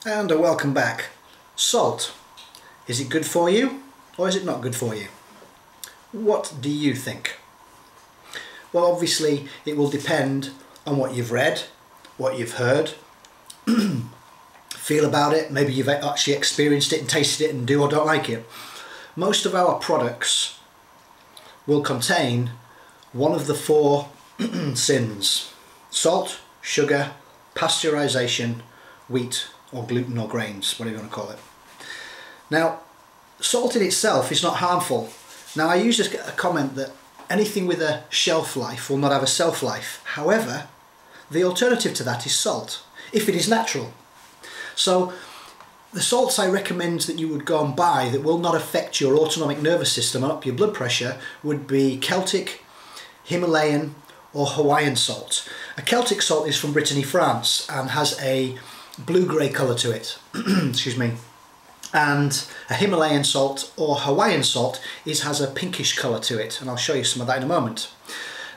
And a welcome back. Salt. Is it good for you or is it not good for you? What do you think? Well, obviously it will depend on what you've read, what you've heard, feel about it, maybe you've actually experienced it and tasted it and do or don't like it. Most of our products will contain one of the four sins: salt, sugar, pasteurization, wheat or gluten or grains, whatever you want to call it. Now, salt in itself is not harmful. Now, I use a comment that anything with a shelf life will not have a self life. However, the alternative to that is salt, if it is natural. So the salts I recommend that you would go and buy that will not affect your autonomic nervous system and up your blood pressure would be Celtic, Himalayan or Hawaiian salt. A Celtic salt is from Brittany, France, and has a blue-grey colour to it. Excuse me. And a Himalayan salt or Hawaiian salt has a pinkish colour to it, and I'll show you some of that in a moment.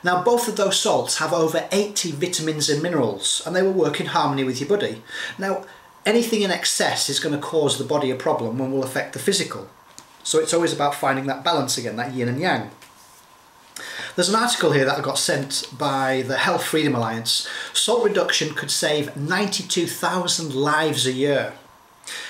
Now, both of those salts have over 80 vitamins and minerals, and they will work in harmony with your body. Now, anything in excess is going to cause the body a problem and will affect the physical. So it's always about finding that balance again, that yin and yang. There's an article here that I got sent by the Health Freedom Alliance. Salt reduction could save 92,000 lives a year.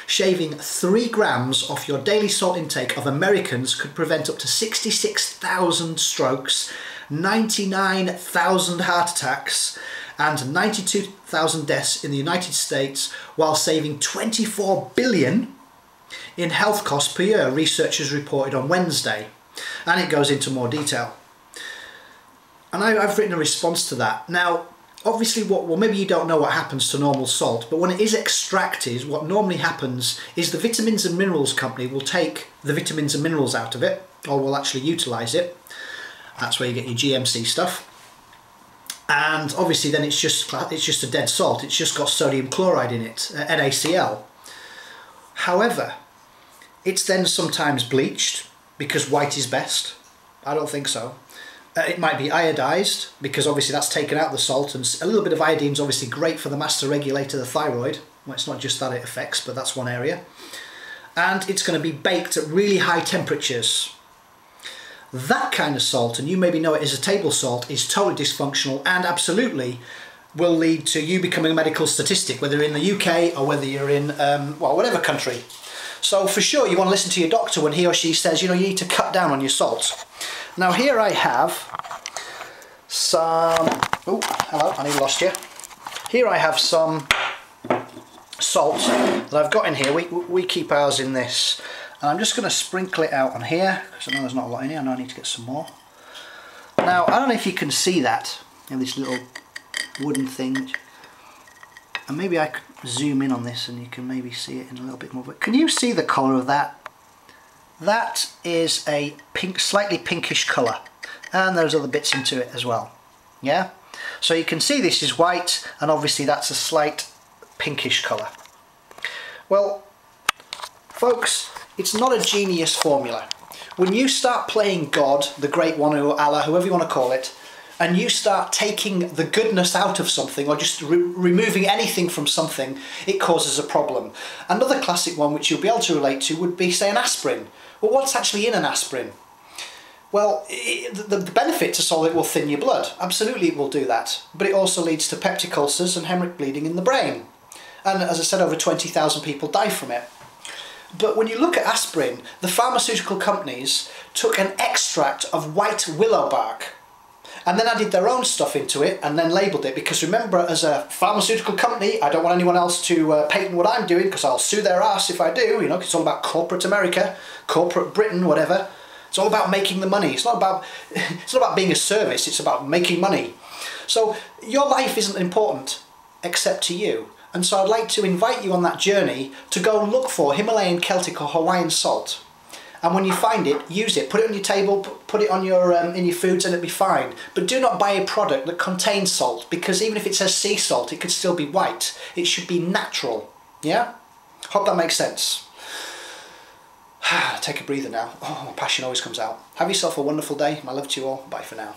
Shaving 3 grams off your daily salt intake of Americans could prevent up to 66,000 strokes, 99,000 heart attacks and 92,000 deaths in the United States, while saving 24 billion in health costs per year, researchers reported on Wednesday. And it goes into more detail. And I've written a response to that. Now, obviously, well, maybe you don't know what happens to normal salt, but when it is extracted, what normally happens is the vitamins and minerals company will take the vitamins and minerals out of it, or will actually utilise it. That's where you get your GMC stuff. And obviously then it's just a dead salt. It's just got sodium chloride in it, NaCl. However, it's then sometimes bleached because white is best. I don't think so. It might be iodised because obviously that's taken out the salt, and a little bit of iodine is obviously great for the master regulator, the thyroid. Well, it's not just that it affects, but that's one area. And it's going to be baked at really high temperatures. That kind of salt, and you maybe know it as a table salt, is totally dysfunctional and absolutely will lead to you becoming a medical statistic, whether you're in the UK or whether you're in, well, whatever country. So for sure you want to listen to your doctor when he or she says, you know, you need to cut down on your salt. Now here I have some, oh, hello, I nearly lost you. Here I have some salt that I've got in here. We keep ours in this. And I'm just going to sprinkle it out on here, because I know there's not a lot in here. I know I need to get some more. Now, I don't know if you can see that in this little wooden thing. And maybe I could zoom in on this and you can maybe see it in a little bit more. But can you see the colour of that? That is a pink, slightly pinkish colour. And there's other bits into it as well. Yeah? So you can see this is white, and obviously that's a slight pinkish colour. Well, folks, it's not a genius formula. When you start playing God, the Great One, or Allah, whoever you want to call it, and you start taking the goodness out of something, or just removing anything from something, it causes a problem. Another classic one which you'll be able to relate to would be, say, an aspirin. Well, what's actually in an aspirin? Well, the benefit to salt, it will thin your blood. Absolutely it will do that. But it also leads to peptic ulcers and hemorrhagic bleeding in the brain. And as I said, over 20,000 people die from it. But when you look at aspirin, the pharmaceutical companies took an extract of white willow bark and then added their own stuff into it and then labelled it, because remember, as a pharmaceutical company, I don't want anyone else to patent what I'm doing, because I'll sue their ass if I do, you know, 'cause it's all about corporate America, corporate Britain, whatever. It's all about making the money. It's not about being a service, it's about making money. So your life isn't important except to you. And so I'd like to invite you on that journey to go look for Himalayan, Celtic or Hawaiian salt. And when you find it, use it. Put it on your table, put it on your in your foods, and it'll be fine. But do not buy a product that contains salt, because even if it says sea salt, it could still be white. It should be natural. Yeah? Hope that makes sense. Take a breather now. Oh, my passion always comes out. Have yourself a wonderful day. My love to you all. Bye for now.